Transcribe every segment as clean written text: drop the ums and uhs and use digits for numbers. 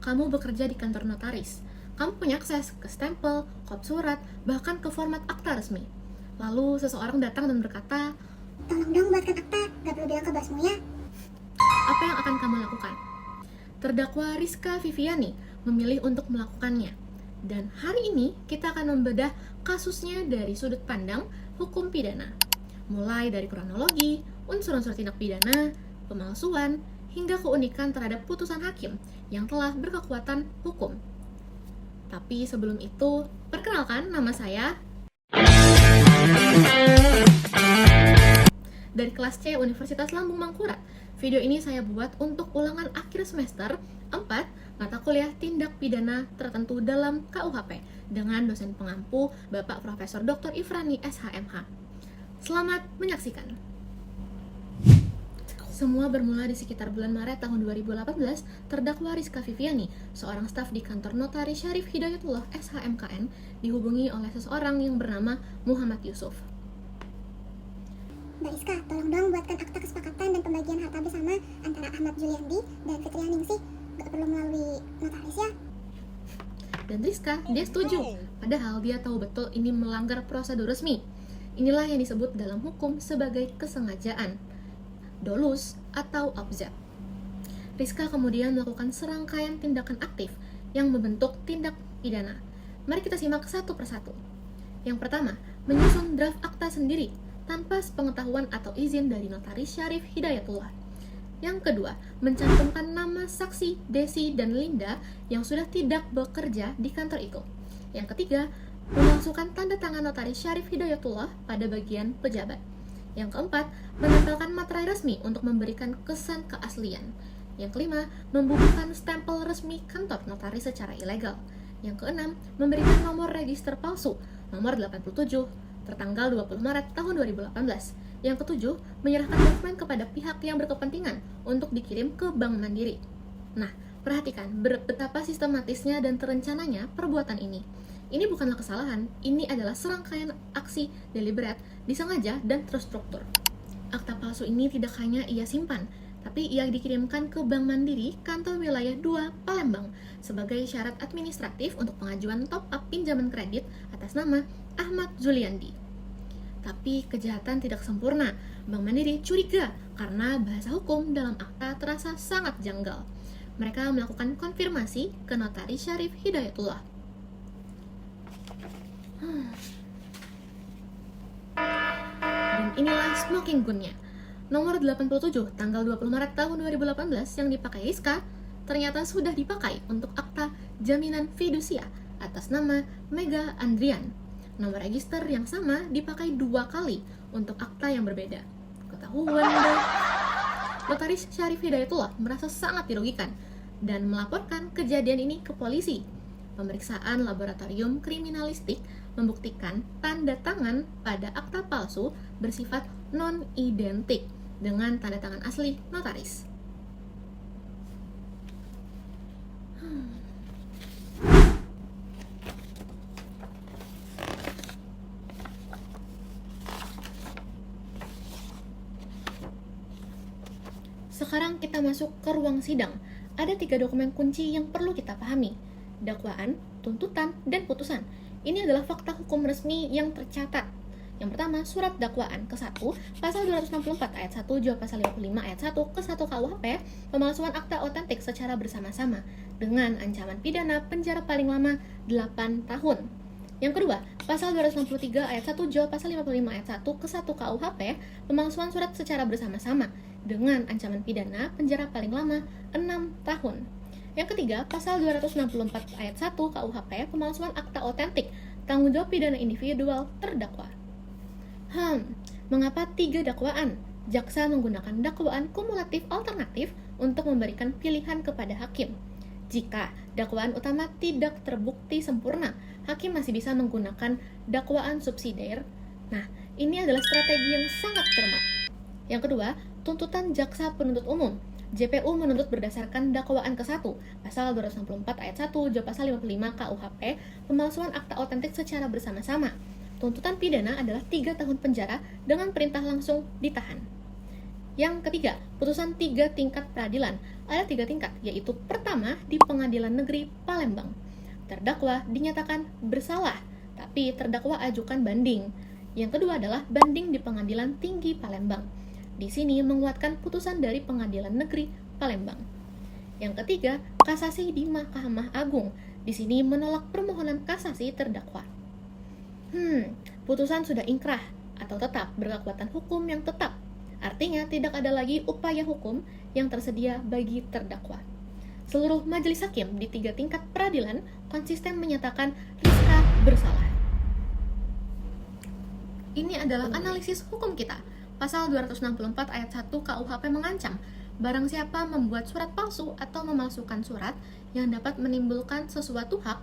kamu bekerja di kantor notaris. Kamu punya akses ke stempel, kop surat, bahkan ke format akta resmi. Lalu seseorang datang dan berkata, "Tolong dong buatkan akta, gak perlu bilang ke bosmu ya." apa yang akan kamu lakukan? Terdakwa Rizka Viviani memilih untuk melakukannya. Dan hari ini kita akan membedah kasusnya dari sudut pandang hukum pidana. Mulai dari kronologi, unsur-unsur tindak pidana, pemalsuan, hingga keunikan terhadap putusan hakim yang telah berkekuatan hukum. Tapi sebelum itu, perkenalkan nama saya dari kelas C Universitas Lambung Mangkurat. Video ini saya buat untuk ulangan akhir semester 4 mata kuliah tindak pidana tertentu dalam KUHP dengan dosen pengampu Bapak Profesor Dr. Ifrani SHMH. Selamat menyaksikan. Semua bermula di sekitar bulan Maret tahun 2018, terdakwa Rizka Viviani, seorang staf di kantor notaris Syarif Hidayatullah SHMKN, dihubungi oleh seseorang yang bernama Muhammad Yusuf. "Mbak Rizka, tolong dong buatkan akta kesepakatan dan pembagian harta bersama antara Ahmad Juliandi dan Fitria Ningsih. Gak perlu melalui notaris ya." Dan Rizka, dia setuju, padahal dia tahu betul ini melanggar prosedur resmi. Inilah yang disebut dalam hukum sebagai kesengajaan, dolus atau abzat. Rizka kemudian melakukan serangkaian tindakan aktif yang membentuk tindak pidana. Mari kita simak satu persatu. Yang pertama, menyusun draft akta sendiri tanpa sepengetahuan atau izin dari notaris Syarif Hidayatullah. Yang kedua, mencantumkan nama saksi Desi dan Linda yang sudah tidak bekerja di kantor itu. Yang ketiga, memasukkan tanda tangan notaris Syarif Hidayatullah pada bagian pejabat. Yang keempat, menempelkan materai resmi untuk memberikan kesan keaslian. Yang kelima, membubuhkan stempel resmi kantor notaris secara ilegal. Yang keenam, memberikan nomor register palsu, nomor 87, tertanggal 20 Maret tahun 2018. Yang ketujuh, menyerahkan dokumen kepada pihak yang berkepentingan untuk dikirim ke Bank Mandiri. Nah, perhatikan betapa sistematisnya dan terencananya perbuatan ini. Ini bukanlah kesalahan, ini adalah serangkaian aksi deliberate, disengaja, dan terstruktur. Akta palsu ini tidak hanya ia simpan, tapi ia dikirimkan ke Bank Mandiri, kantor wilayah 2, Palembang, sebagai syarat administratif untuk pengajuan top-up pinjaman kredit atas nama Ahmad Juliandi. Tapi kejahatan tidak sempurna. Bank Mandiri curiga karena bahasa hukum dalam akta terasa sangat janggal. Mereka melakukan konfirmasi ke notaris Syarif Hidayatullah. Dan inilah smoking gunnya. Nomor 87 tanggal 20 Maret tahun 2018 yang dipakai Rizka ternyata sudah dipakai untuk akta jaminan fidusia atas nama Mega Andrian. Nomor register yang sama dipakai 2 kali untuk akta yang berbeda. Ketahuan deh. Notaris Syarif Hidayatullah merasa sangat dirugikan dan melaporkan kejadian ini ke polisi. Pemeriksaan laboratorium kriminalistik membuktikan tanda tangan pada akta palsu bersifat non-identik dengan tanda tangan asli notaris. Sekarang kita masuk ke ruang sidang. Ada 3 dokumen kunci yang perlu kita pahami: dakwaan, tuntutan, dan putusan. Ini adalah fakta hukum resmi yang tercatat. Yang pertama, surat dakwaan ke-1, pasal 264 ayat 1, Junto pasal 55 ayat 1 ke-1 KUHP, pemalsuan akta otentik secara bersama-sama dengan ancaman pidana penjara paling lama 8 tahun. Yang kedua, pasal 263 ayat 1, Junto pasal 55 ayat 1 ke-1 KUHP, pemalsuan surat secara bersama-sama dengan ancaman pidana penjara paling lama 6 tahun. Yang ketiga, pasal 264 ayat 1 KUHP, pemalsuan akta otentik, tanggung jawab pidana individual terdakwa. Mengapa 3 dakwaan? Jaksa menggunakan dakwaan kumulatif alternatif untuk memberikan pilihan kepada hakim. Jika dakwaan utama tidak terbukti sempurna, hakim masih bisa menggunakan dakwaan subsidiar. Nah, ini adalah strategi yang sangat cermat. Yang kedua, tuntutan jaksa penuntut umum. JPU menuntut berdasarkan dakwaan ke-1, pasal 264 ayat 1, Junto pasal 55 KUHP, pemalsuan akta otentik secara bersama-sama. Tuntutan pidana adalah 3 tahun penjara dengan perintah langsung ditahan. Yang ketiga, putusan 3 tingkat peradilan. Ada 3 tingkat, yaitu pertama di Pengadilan Negeri Palembang. Terdakwa dinyatakan bersalah, tapi terdakwa ajukan banding. Yang kedua adalah banding di Pengadilan Tinggi Palembang. Di sini menguatkan putusan dari Pengadilan Negeri Palembang. Yang ketiga, kasasi di Mahkamah Agung. Di sini menolak permohonan kasasi terdakwa. Putusan sudah ingkrah atau tetap berkekuatan hukum yang tetap. Artinya tidak ada lagi upaya hukum yang tersedia bagi terdakwa. Seluruh majelis hakim di 3 tingkat peradilan konsisten menyatakan Rizka bersalah. Ini adalah analisis hukum kita. Pasal 264 ayat 1 KUHP mengancam barang siapa membuat surat palsu atau memalsukan surat yang dapat menimbulkan sesuatu hak,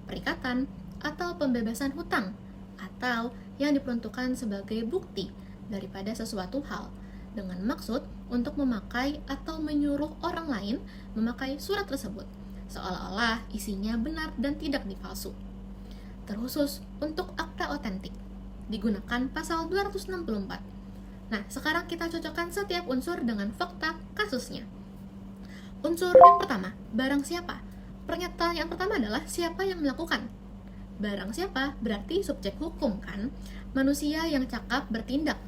perikatan, atau pembebasan hutang, atau yang diperuntukkan sebagai bukti daripada sesuatu hal, dengan maksud untuk memakai atau menyuruh orang lain memakai surat tersebut, seolah-olah isinya benar dan tidak dipalsu. Terkhusus untuk akta otentik, digunakan pasal 264. Nah, sekarang kita cocokkan setiap unsur dengan fakta kasusnya. Unsur yang pertama, barang siapa. Pernyataan yang pertama adalah siapa yang melakukan. Barang siapa berarti subjek hukum kan, manusia yang cakap bertindak.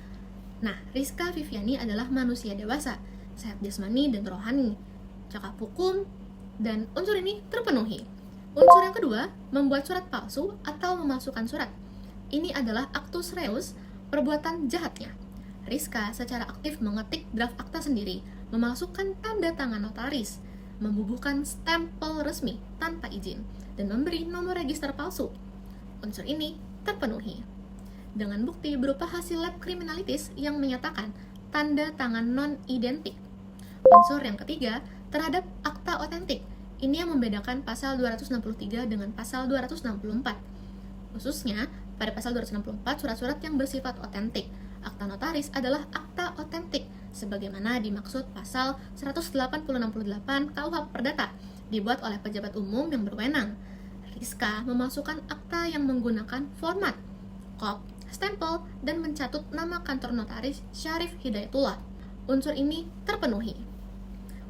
Nah, Rizka Viviani adalah manusia dewasa, sehat jasmani dan rohani, cakap hukum, dan unsur ini terpenuhi. Unsur yang kedua, membuat surat palsu atau memalsukan surat. Ini adalah actus reus, perbuatan jahatnya. Rizka secara aktif mengetik draft akta sendiri, memalsukan tanda tangan notaris, membubuhkan stempel resmi tanpa izin, dan memberi nomor register palsu. Unsur ini terpenuhi dengan bukti berupa hasil lab kriminalitis yang menyatakan tanda tangan non-identik. Unsur yang ketiga, terhadap akta otentik. Ini yang membedakan pasal 263 dengan pasal 264. Khususnya, pada pasal 264, surat-surat yang bersifat otentik. Akta notaris adalah akta otentik, sebagaimana dimaksud pasal 180-68 KUH Perdata, dibuat oleh pejabat umum yang berwenang. Rizka memasukkan akta yang menggunakan format, kop, stempel, dan mencatut nama kantor notaris Syarif Hidayatullah. Unsur ini terpenuhi.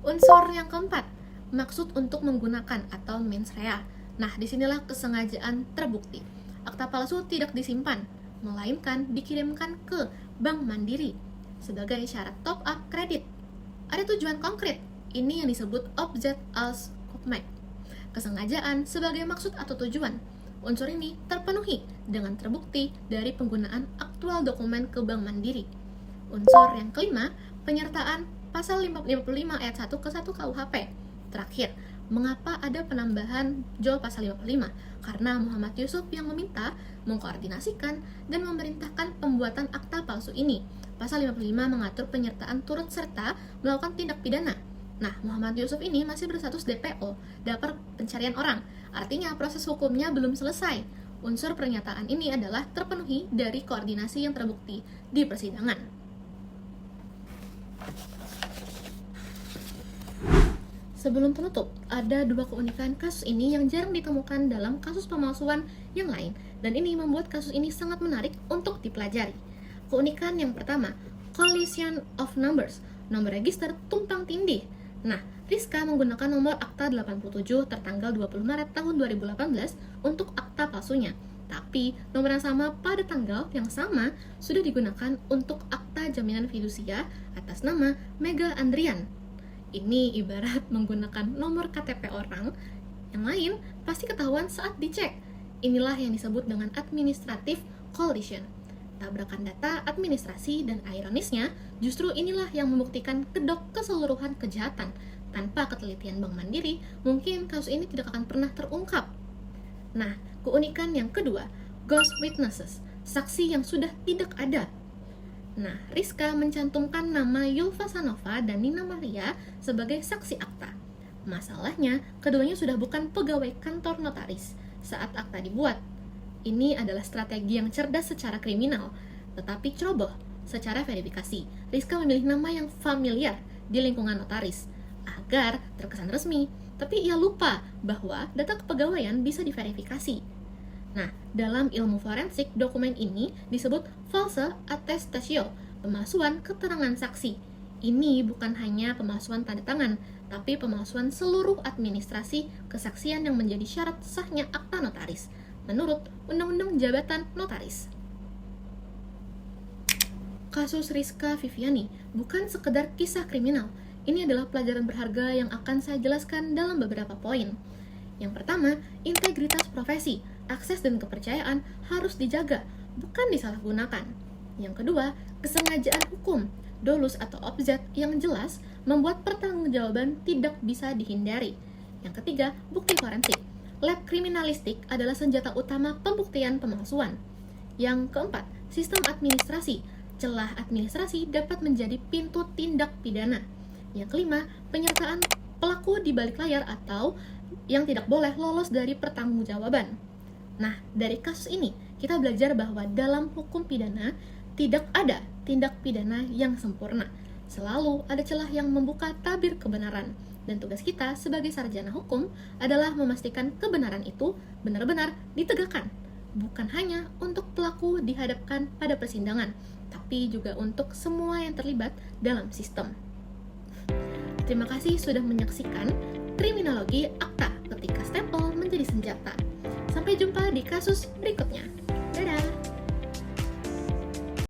Unsur yang keempat, maksud untuk menggunakan atau mens rea. Nah, disinilah kesengajaan terbukti. Akta palsu tidak disimpan, melainkan dikirimkan ke Bank Mandiri sebagai syarat top up kredit. Ada tujuan konkret, ini yang disebut object als opmerk. Kesengajaan sebagai maksud atau tujuan. Unsur ini terpenuhi dengan terbukti dari penggunaan aktual dokumen ke Bank Mandiri. Unsur yang kelima, penyertaan pasal 55 ayat 1 ke 1 KUHP. Terakhir, mengapa ada penambahan JOL pasal 55? Karena Muhammad Yusuf yang meminta, mengkoordinasikan, dan memerintahkan pembuatan akta palsu ini. Pasal 55 mengatur penyertaan turut serta melakukan tindak pidana. Nah, Muhammad Yusuf ini masih berstatus DPO, daftar pencarian orang. Artinya proses hukumnya belum selesai. Unsur pernyataan ini adalah terpenuhi dari koordinasi yang terbukti di persidangan. Sebelum penutup, ada 2 keunikan kasus ini yang jarang ditemukan dalam kasus pemalsuan yang lain, dan ini membuat kasus ini sangat menarik untuk dipelajari. Keunikan yang pertama, collision of numbers, nomor register tumpang tindih. Nah, Rizka menggunakan nomor akta 87 tertanggal 20 Maret tahun 2018 untuk akta palsunya. Tapi, nomor yang sama pada tanggal yang sama sudah digunakan untuk akta jaminan fidusia atas nama Mega Andrian. Ini ibarat menggunakan nomor KTP orang, yang lain pasti ketahuan saat dicek. Inilah yang disebut dengan administrative collision. Tabrakan data administrasi, dan ironisnya, justru inilah yang membuktikan kedok keseluruhan kejahatan. Tanpa ketelitian Bank Mandiri, mungkin kasus ini tidak akan pernah terungkap. Nah, keunikan yang kedua, ghost witnesses, saksi yang sudah tidak ada. Nah, Rizka mencantumkan nama Yulfa Sanova dan Nina Maria sebagai saksi akta. Masalahnya, keduanya sudah bukan pegawai kantor notaris saat akta dibuat. Ini adalah strategi yang cerdas secara kriminal, tetapi ceroboh secara verifikasi. Rizka memilih nama yang familiar di lingkungan notaris agar terkesan resmi, tapi ia lupa bahwa data kepegawaian bisa diverifikasi. Nah, dalam ilmu forensik, dokumen ini disebut false attestatio, pemalsuan keterangan saksi. Ini bukan hanya pemalsuan tanda tangan, tapi pemalsuan seluruh administrasi kesaksian yang menjadi syarat sahnya akta notaris, menurut Undang-Undang Jabatan Notaris. Kasus Rizka Viviani bukan sekedar kisah kriminal. Ini adalah pelajaran berharga yang akan saya jelaskan dalam beberapa poin. Yang pertama, integritas profesi, akses dan kepercayaan harus dijaga, bukan disalahgunakan. Yang kedua, kesengajaan hukum, dolus atau objek yang jelas membuat pertanggungjawaban tidak bisa dihindari. Yang ketiga, bukti forensik. Lab kriminalistik adalah senjata utama pembuktian pemalsuan. Yang keempat, sistem administrasi. Celah administrasi dapat menjadi pintu tindak pidana. Yang kelima, penyertaan pelaku di balik layar atau yang tidak boleh lolos dari pertanggungjawaban. Nah, dari kasus ini, kita belajar bahwa dalam hukum pidana tidak ada tindak pidana yang sempurna. Selalu ada celah yang membuka tabir kebenaran. Dan tugas kita sebagai sarjana hukum adalah memastikan kebenaran itu benar-benar ditegakkan. Bukan hanya untuk pelaku dihadapkan pada persidangan, tapi juga untuk semua yang terlibat dalam sistem. Terima kasih sudah menyaksikan Kriminologi Akta ketika stempel menjadi senjata. Sampai jumpa di kasus berikutnya. Dadah!